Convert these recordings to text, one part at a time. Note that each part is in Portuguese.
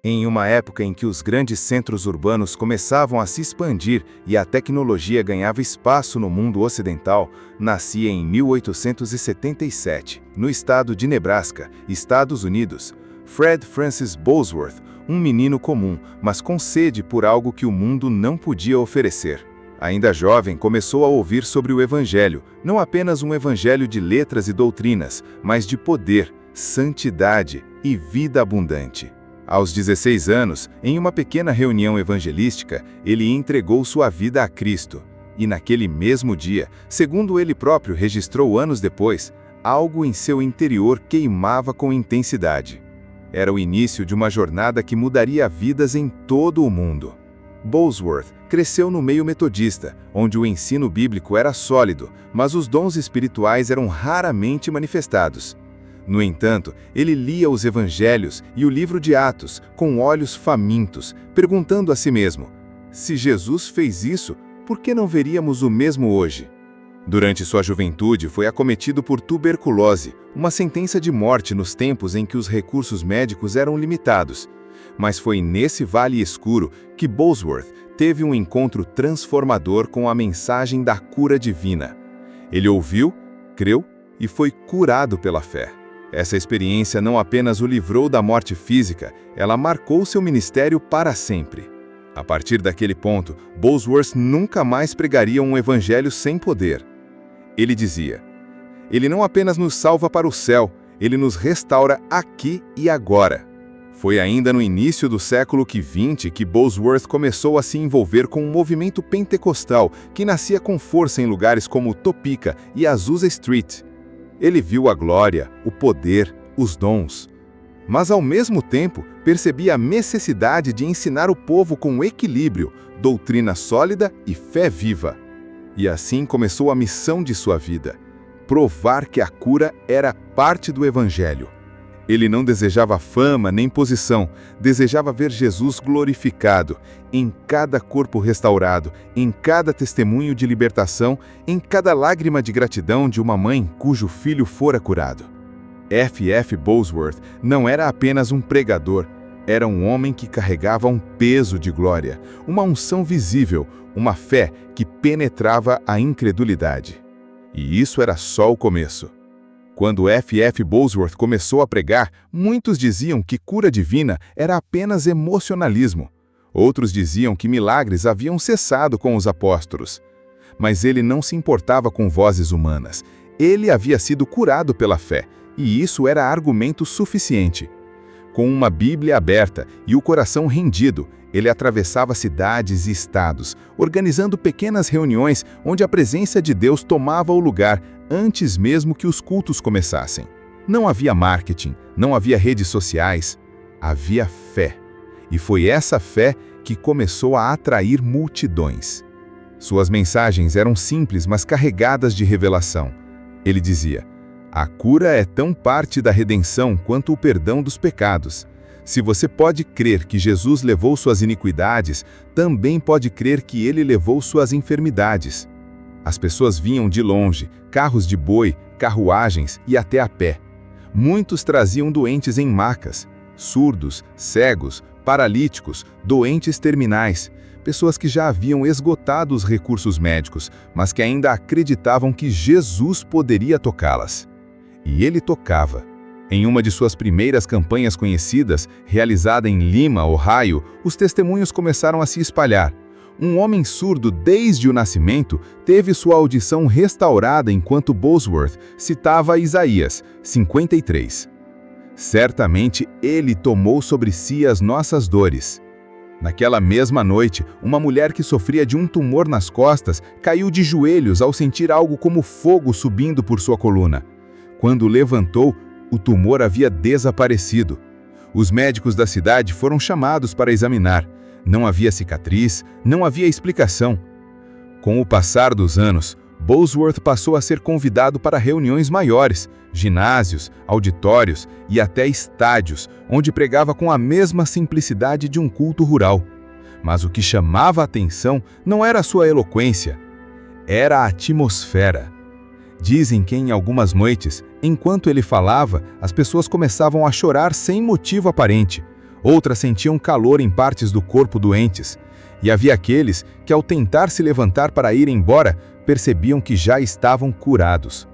Em uma época em que os grandes centros urbanos começavam a se expandir e a tecnologia ganhava espaço no mundo ocidental, nascia em 1877, no estado de Nebraska, Estados Unidos, Fred Francis Bosworth, um menino comum, mas com sede por algo que o mundo não podia oferecer. Ainda jovem, começou a ouvir sobre o Evangelho, não apenas um evangelho de letras e doutrinas, mas de poder, santidade e vida abundante. Aos 16 anos, em uma pequena reunião evangelística, ele entregou sua vida a Cristo. E naquele mesmo dia, segundo ele próprio registrou anos depois, algo em seu interior queimava com intensidade. Era o início de uma jornada que mudaria vidas em todo o mundo. Bosworth cresceu no meio metodista, onde o ensino bíblico era sólido, mas os dons espirituais eram raramente manifestados. No entanto, ele lia os evangelhos e o livro de Atos com olhos famintos, perguntando a si mesmo: se Jesus fez isso, por que não veríamos o mesmo hoje? Durante sua juventude, foi acometido por tuberculose, uma sentença de morte nos tempos em que os recursos médicos eram limitados. Mas foi nesse vale escuro que Bosworth teve um encontro transformador com a mensagem da cura divina. Ele ouviu, creu e foi curado pela fé. Essa experiência não apenas o livrou da morte física, ela marcou seu ministério para sempre. A partir daquele ponto, Bosworth nunca mais pregaria um evangelho sem poder. Ele dizia: ele não apenas nos salva para o céu, ele nos restaura aqui e agora. Foi ainda no início do século XX que Bosworth começou a se envolver com um movimento pentecostal que nascia com força em lugares como Topeka e Azusa Street. Ele viu a glória, o poder, os dons. Mas ao mesmo tempo, percebia a necessidade de ensinar o povo com equilíbrio, doutrina sólida e fé viva. E assim começou a missão de sua vida: provar que a cura era parte do Evangelho. Ele não desejava fama nem posição, desejava ver Jesus glorificado, em cada corpo restaurado, em cada testemunho de libertação, em cada lágrima de gratidão de uma mãe cujo filho fora curado. F. Bosworth não era apenas um pregador, era um homem que carregava um peso de glória, uma unção visível, uma fé que penetrava a incredulidade. E isso era só o começo. Quando F. Bosworth começou a pregar, muitos diziam que cura divina era apenas emocionalismo. Outros diziam que milagres haviam cessado com os apóstolos. Mas ele não se importava com vozes humanas. Ele havia sido curado pela fé, e isso era argumento suficiente. Com uma Bíblia aberta e o coração rendido, ele atravessava cidades e estados, organizando pequenas reuniões onde a presença de Deus tomava o lugar antes mesmo que os cultos começassem. Não havia marketing, não havia redes sociais, havia fé. E foi essa fé que começou a atrair multidões. Suas mensagens eram simples, mas carregadas de revelação. Ele dizia: a cura é tão parte da redenção quanto o perdão dos pecados. Se você pode crer que Jesus levou suas iniquidades, também pode crer que ele levou suas enfermidades. As pessoas vinham de longe, carros de boi, carruagens e até a pé. Muitos traziam doentes em macas, surdos, cegos, paralíticos, doentes terminais, pessoas que já haviam esgotado os recursos médicos, mas que ainda acreditavam que Jesus poderia tocá-las. E ele tocava. Em uma de suas primeiras campanhas conhecidas, realizada em Lima, Ohio, os testemunhos começaram a se espalhar. Um homem surdo desde o nascimento teve sua audição restaurada enquanto Bosworth citava Isaías 53. Certamente ele tomou sobre si as nossas dores. Naquela mesma noite, uma mulher que sofria de um tumor nas costas caiu de joelhos ao sentir algo como fogo subindo por sua coluna. Quando levantou, o tumor havia desaparecido. Os médicos da cidade foram chamados para examinar. Não havia cicatriz, não havia explicação. Com o passar dos anos, Bosworth passou a ser convidado para reuniões maiores, ginásios, auditórios e até estádios, onde pregava com a mesma simplicidade de um culto rural. Mas o que chamava a atenção não era sua eloquência, era a atmosfera. Dizem que em algumas noites, enquanto ele falava, as pessoas começavam a chorar sem motivo aparente. Outras sentiam calor em partes do corpo doentes, e havia aqueles que, ao tentar se levantar para ir embora, percebiam que já estavam curados.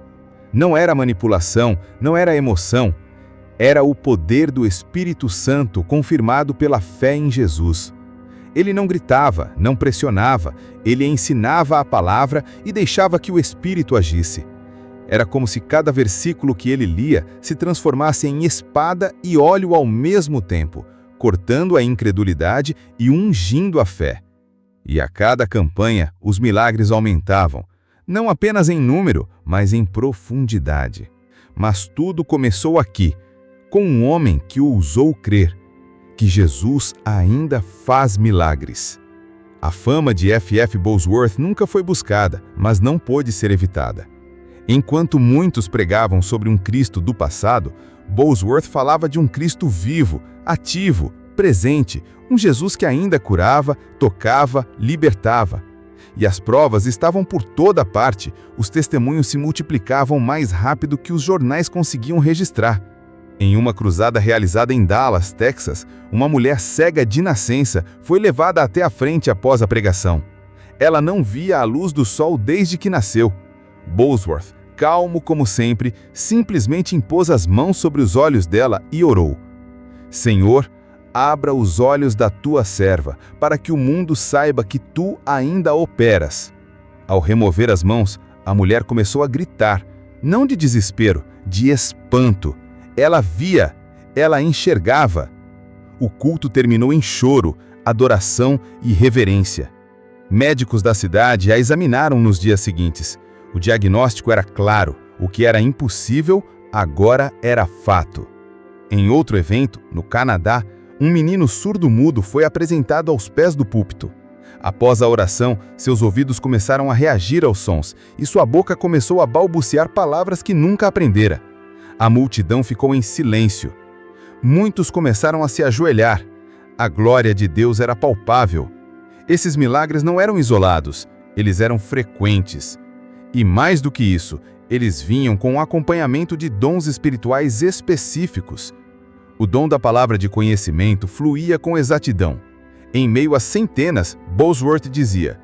Não era manipulação, não era emoção, era o poder do Espírito Santo confirmado pela fé em Jesus. Ele não gritava, não pressionava, ele ensinava a palavra e deixava que o Espírito agisse. Era como se cada versículo que ele lia se transformasse em espada e óleo ao mesmo tempo, cortando a incredulidade e ungindo a fé. E a cada campanha, os milagres aumentavam, não apenas em número, mas em profundidade. Mas tudo começou aqui, com um homem que ousou crer que Jesus ainda faz milagres. A fama de F.F. Bosworth nunca foi buscada, mas não pôde ser evitada. Enquanto muitos pregavam sobre um Cristo do passado, Bosworth falava de um Cristo vivo, ativo, presente, um Jesus que ainda curava, tocava, libertava. E as provas estavam por toda parte, os testemunhos se multiplicavam mais rápido que os jornais conseguiam registrar. Em uma cruzada realizada em Dallas, Texas, uma mulher cega de nascença foi levada até a frente após a pregação. Ela não via a luz do sol desde que nasceu. Bosworth, calmo como sempre, simplesmente impôs as mãos sobre os olhos dela e orou: Senhor, abra os olhos da tua serva, para que o mundo saiba que tu ainda operas. Ao remover as mãos, a mulher começou a gritar, não de desespero, de espanto. Ela via, ela enxergava. O culto terminou em choro, adoração e reverência. Médicos da cidade a examinaram nos dias seguintes. O diagnóstico era claro, o que era impossível agora era fato. Em outro evento, no Canadá, um menino surdo-mudo foi apresentado aos pés do púlpito. Após a oração, seus ouvidos começaram a reagir aos sons e sua boca começou a balbuciar palavras que nunca aprendera. A multidão ficou em silêncio. Muitos começaram a se ajoelhar. A glória de Deus era palpável. Esses milagres não eram isolados, eles eram frequentes. E mais do que isso, eles vinham com o acompanhamento de dons espirituais específicos. O dom da palavra de conhecimento fluía com exatidão. Em meio a centenas, Bosworth dizia: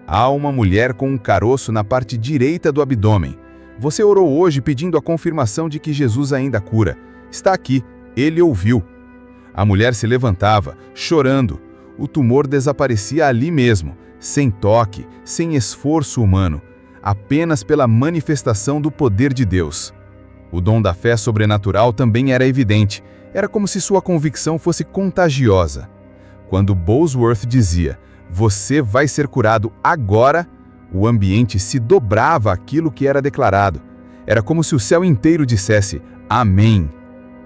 há uma mulher com um caroço na parte direita do abdômen. Você orou hoje pedindo a confirmação de que Jesus ainda cura. Está aqui, ele ouviu. A mulher se levantava, chorando. O tumor desaparecia ali mesmo, sem toque, sem esforço humano, apenas pela manifestação do poder de Deus. O dom da fé sobrenatural também era evidente. Era como se sua convicção fosse contagiosa. Quando Bosworth dizia: você vai ser curado agora, o ambiente se dobrava àquilo que era declarado. Era como se o céu inteiro dissesse: Amém.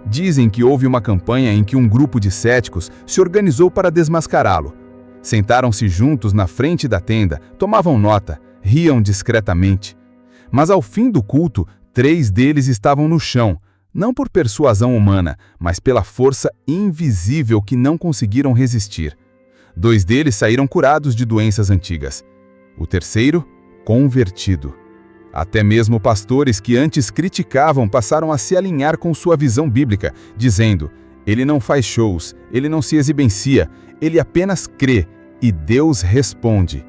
Dizem que houve uma campanha em que um grupo de céticos se organizou para desmascará-lo. Sentaram-se juntos na frente da tenda, tomavam nota, riam discretamente. Mas ao fim do culto, 3 deles estavam no chão, não por persuasão humana, mas pela força invisível que não conseguiram resistir. 2 deles saíram curados de doenças antigas. O terceiro, convertido. Até mesmo pastores que antes criticavam passaram a se alinhar com sua visão bíblica, dizendo: ele não faz shows, ele não se exibencia, ele apenas crê, e Deus responde.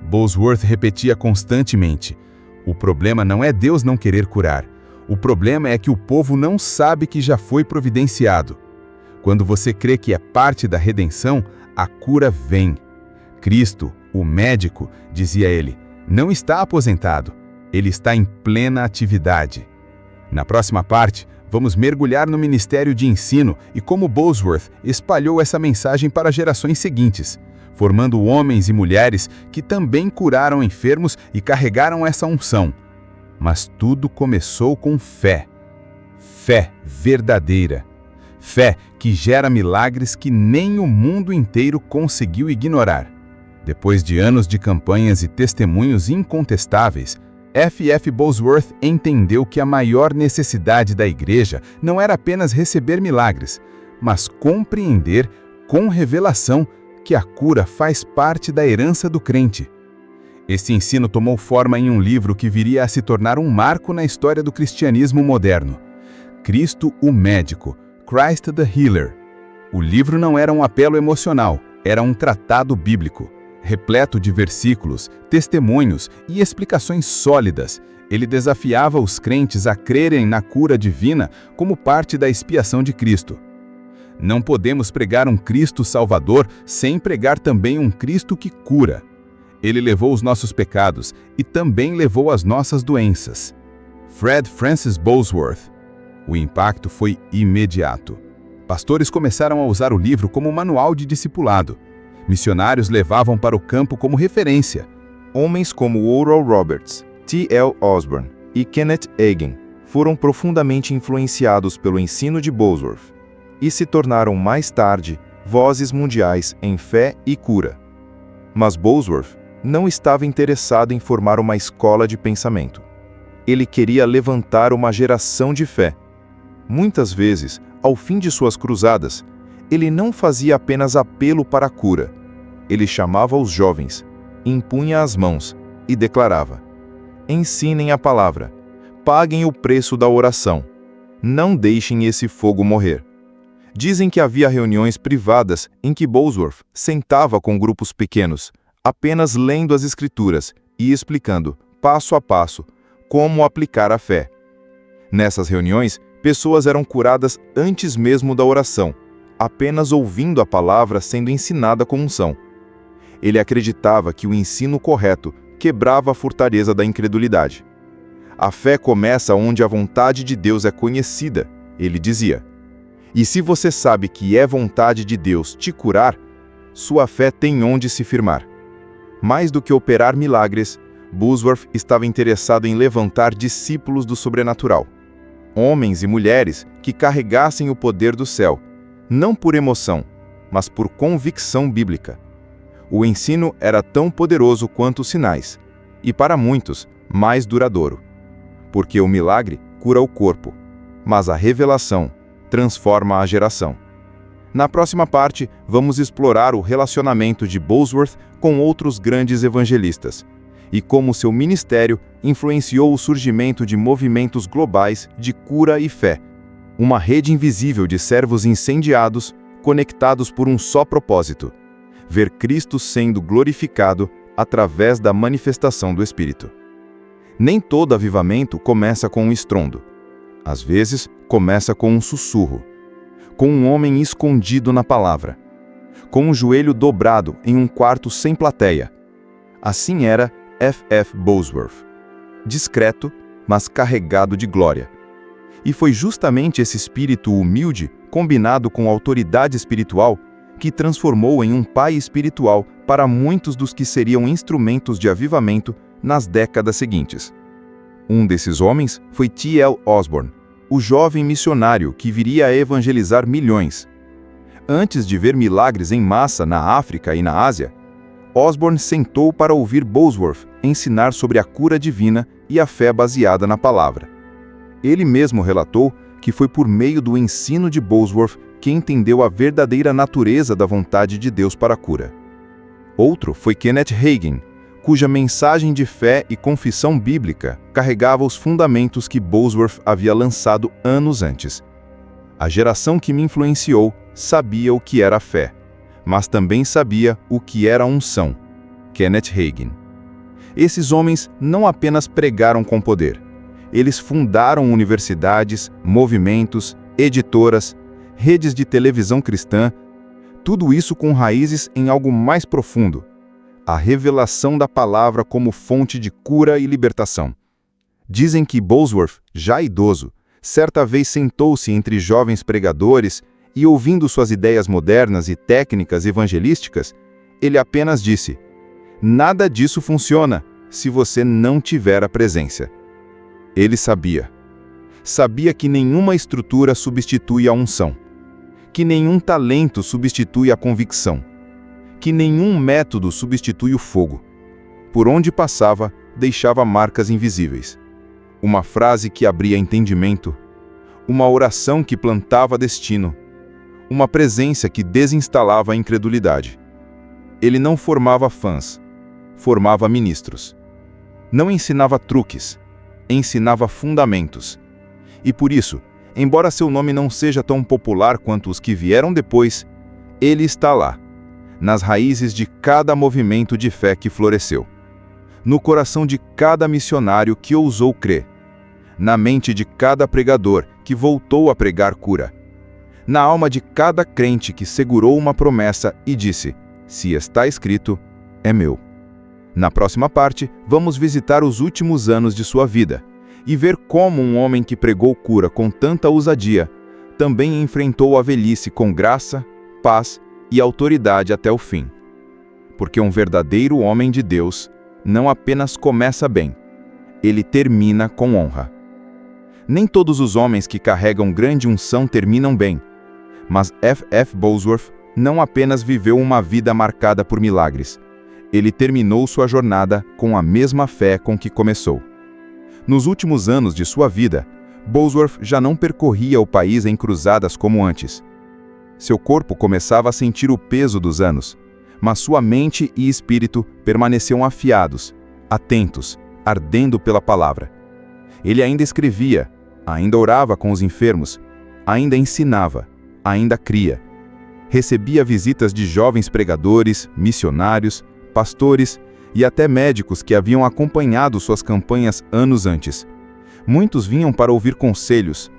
Bosworth repetia constantemente: o problema não é Deus não querer curar. O problema é que o povo não sabe que já foi providenciado. Quando você crê que é parte da redenção, a cura vem. Cristo, o médico, dizia ele, não está aposentado, ele está em plena atividade. Na próxima parte, vamos mergulhar no ministério de ensino e como Bosworth espalhou essa mensagem para gerações seguintes, formando homens e mulheres que também curaram enfermos e carregaram essa unção. Mas tudo começou com fé. Fé verdadeira. Fé que gera milagres que nem o mundo inteiro conseguiu ignorar. Depois de anos de campanhas e testemunhos incontestáveis, F.F. Bosworth entendeu que a maior necessidade da igreja não era apenas receber milagres, mas compreender, com revelação, que a cura faz parte da herança do crente. Esse ensino tomou forma em um livro que viria a se tornar um marco na história do cristianismo moderno. Cristo o Médico, Christ the Healer. O livro não era um apelo emocional, era um tratado bíblico, repleto de versículos, testemunhos e explicações sólidas. Ele desafiava os crentes a crerem na cura divina como parte da expiação de Cristo. Não podemos pregar um Cristo Salvador sem pregar também um Cristo que cura. Ele levou os nossos pecados e também levou as nossas doenças. Fred Francis Bosworth. O impacto foi imediato. Pastores começaram a usar o livro como manual de discipulado. Missionários levavam para o campo como referência. Homens como Oral Roberts, T.L. Osborne e Kenneth Hagin foram profundamente influenciados pelo ensino de Bosworth e se tornaram mais tarde vozes mundiais em fé e cura. Mas Bosworth não estava interessado em formar uma escola de pensamento. Ele queria levantar uma geração de fé. Muitas vezes, ao fim de suas cruzadas, ele não fazia apenas apelo para a cura. Ele chamava os jovens, impunha as mãos e declarava: ensinem a palavra, paguem o preço da oração, não deixem esse fogo morrer. Dizem que havia reuniões privadas em que Bosworth sentava com grupos pequenos, apenas lendo as Escrituras e explicando, passo a passo, como aplicar a fé. Nessas reuniões, pessoas eram curadas antes mesmo da oração, apenas ouvindo a palavra sendo ensinada com unção. Ele acreditava que o ensino correto quebrava a fortaleza da incredulidade. A fé começa onde a vontade de Deus é conhecida, ele dizia. E se você sabe que é vontade de Deus te curar, sua fé tem onde se firmar. Mais do que operar milagres, Bosworth estava interessado em levantar discípulos do sobrenatural. Homens e mulheres que carregassem o poder do céu, não por emoção, mas por convicção bíblica. O ensino era tão poderoso quanto os sinais, e para muitos, mais duradouro. Porque o milagre cura o corpo, mas a revelação transforma a geração. Na próxima parte, vamos explorar o relacionamento de Bosworth com outros grandes evangelistas e como seu ministério influenciou o surgimento de movimentos globais de cura e fé, uma rede invisível de servos incendiados, conectados por um só propósito: ver Cristo sendo glorificado através da manifestação do Espírito. Nem todo avivamento começa com um estrondo. Às vezes, começa com um sussurro, com um homem escondido na palavra, com um joelho dobrado em um quarto sem plateia. Assim era F.F. Bosworth, discreto, mas carregado de glória. E foi justamente esse espírito humilde, combinado com autoridade espiritual, que transformou em um pai espiritual para muitos dos que seriam instrumentos de avivamento nas décadas seguintes. Um desses homens foi T.L. Osborne, o jovem missionário que viria a evangelizar milhões. Antes de ver milagres em massa na África e na Ásia, Osborne sentou para ouvir Bosworth ensinar sobre a cura divina e a fé baseada na palavra. Ele mesmo relatou que foi por meio do ensino de Bosworth que entendeu a verdadeira natureza da vontade de Deus para a cura. Outro foi Kenneth Hagin, cuja mensagem de fé e confissão bíblica carregava os fundamentos que Bosworth havia lançado anos antes. A geração que me influenciou sabia o que era fé, mas também sabia o que era unção. Kenneth Hagin. Esses homens não apenas pregaram com poder. Eles fundaram universidades, movimentos, editoras, redes de televisão cristã, tudo isso com raízes em algo mais profundo: a revelação da palavra como fonte de cura e libertação. Dizem que Bosworth, já idoso, certa vez sentou-se entre jovens pregadores e, ouvindo suas ideias modernas e técnicas evangelísticas, ele apenas disse: nada disso funciona se você não tiver a presença. Ele sabia. Sabia que nenhuma estrutura substitui a unção, que nenhum talento substitui a convicção, que nenhum método substitui o fogo. Por onde passava, deixava marcas invisíveis. Uma frase que abria entendimento, uma oração que plantava destino, uma presença que desinstalava a incredulidade. Ele não formava fãs, formava ministros. Não ensinava truques, ensinava fundamentos. E por isso, embora seu nome não seja tão popular quanto os que vieram depois, ele está lá, nas raízes de cada movimento de fé que floresceu, no coração de cada missionário que ousou crer, na mente de cada pregador que voltou a pregar cura, na alma de cada crente que segurou uma promessa e disse: "Se está escrito, é meu." Na próxima parte, vamos visitar os últimos anos de sua vida e ver como um homem que pregou cura com tanta ousadia também enfrentou a velhice com graça, paz e autoridade até o fim. Porque um verdadeiro homem de Deus não apenas começa bem, ele termina com honra. Nem todos os homens que carregam grande unção terminam bem, mas F.F. Bosworth não apenas viveu uma vida marcada por milagres, ele terminou sua jornada com a mesma fé com que começou. Nos últimos anos de sua vida, Bosworth já não percorria o país em cruzadas como antes. Seu corpo começava a sentir o peso dos anos, mas sua mente e espírito permaneciam afiados, atentos, ardendo pela palavra. Ele ainda escrevia, ainda orava com os enfermos, ainda ensinava, ainda cria. Recebia visitas de jovens pregadores, missionários, pastores e até médicos que haviam acompanhado suas campanhas anos antes. Muitos vinham para ouvir conselhos,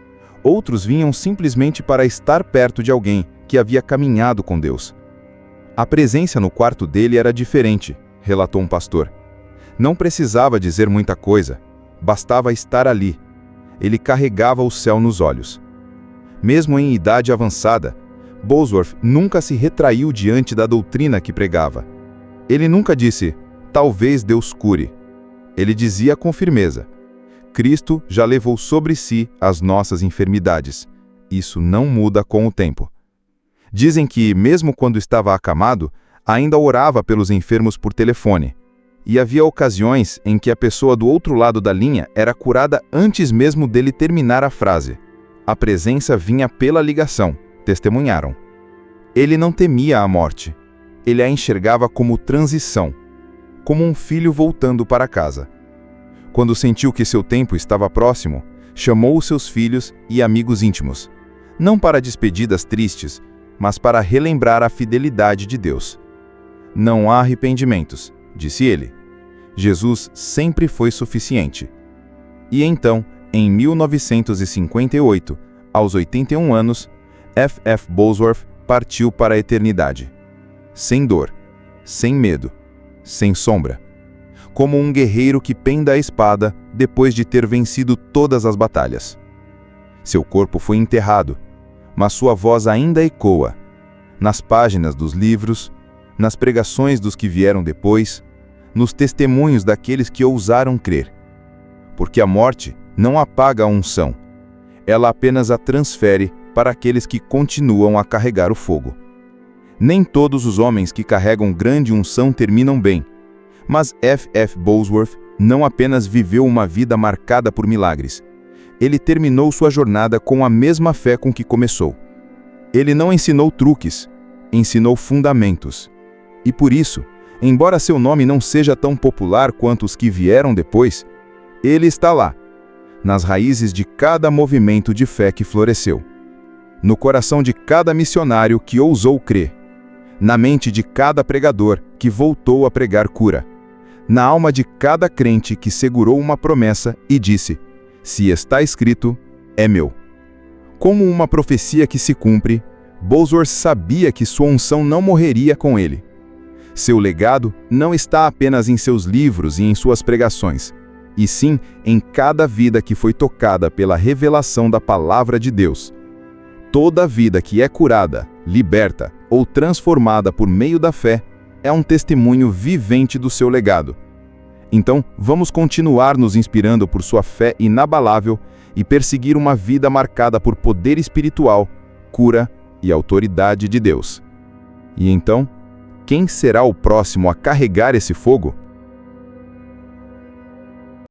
outros vinham simplesmente para estar perto de alguém que havia caminhado com Deus. A presença no quarto dele era diferente, relatou um pastor. Não precisava dizer muita coisa, bastava estar ali. Ele carregava o céu nos olhos. Mesmo em idade avançada, Bosworth nunca se retraiu diante da doutrina que pregava. Ele nunca disse: "Talvez Deus cure." Ele dizia com firmeza: "Cristo já levou sobre si as nossas enfermidades. Isso não muda com o tempo." Dizem que, mesmo quando estava acamado, ainda orava pelos enfermos por telefone. E havia ocasiões em que a pessoa do outro lado da linha era curada antes mesmo dele terminar a frase. A presença vinha pela ligação, testemunharam. Ele não temia a morte. Ele a enxergava como transição, como um filho voltando para casa. Quando sentiu que seu tempo estava próximo, chamou os seus filhos e amigos íntimos, não para despedidas tristes, mas para relembrar a fidelidade de Deus. "Não há arrependimentos", disse ele. Jesus sempre foi suficiente. E então, em 1958, aos 81 anos, F.F. Bosworth partiu para a eternidade. Sem dor, sem medo, sem sombra. Como um guerreiro que penda a espada depois de ter vencido todas as batalhas. Seu corpo foi enterrado, mas sua voz ainda ecoa, nas páginas dos livros, nas pregações dos que vieram depois, nos testemunhos daqueles que ousaram crer. Porque a morte não apaga a unção, ela apenas a transfere para aqueles que continuam a carregar o fogo. Nem todos os homens que carregam grande unção terminam bem, mas F.F. Bosworth não apenas viveu uma vida marcada por milagres, ele terminou sua jornada com a mesma fé com que começou. Ele não ensinou truques, ensinou fundamentos. E por isso, embora seu nome não seja tão popular quanto os que vieram depois, ele está lá, nas raízes de cada movimento de fé que floresceu, no coração de cada missionário que ousou crer, na mente de cada pregador que voltou a pregar cura, na alma de cada crente que segurou uma promessa e disse: "Se está escrito, é meu." Como uma profecia que se cumpre, Bosworth sabia que sua unção não morreria com ele. Seu legado não está apenas em seus livros e em suas pregações, e sim em cada vida que foi tocada pela revelação da palavra de Deus. Toda vida que é curada, liberta ou transformada por meio da fé é um testemunho vivente do seu legado. Então, vamos continuar nos inspirando por sua fé inabalável e perseguir uma vida marcada por poder espiritual, cura e autoridade de Deus. E então, quem será o próximo a carregar esse fogo?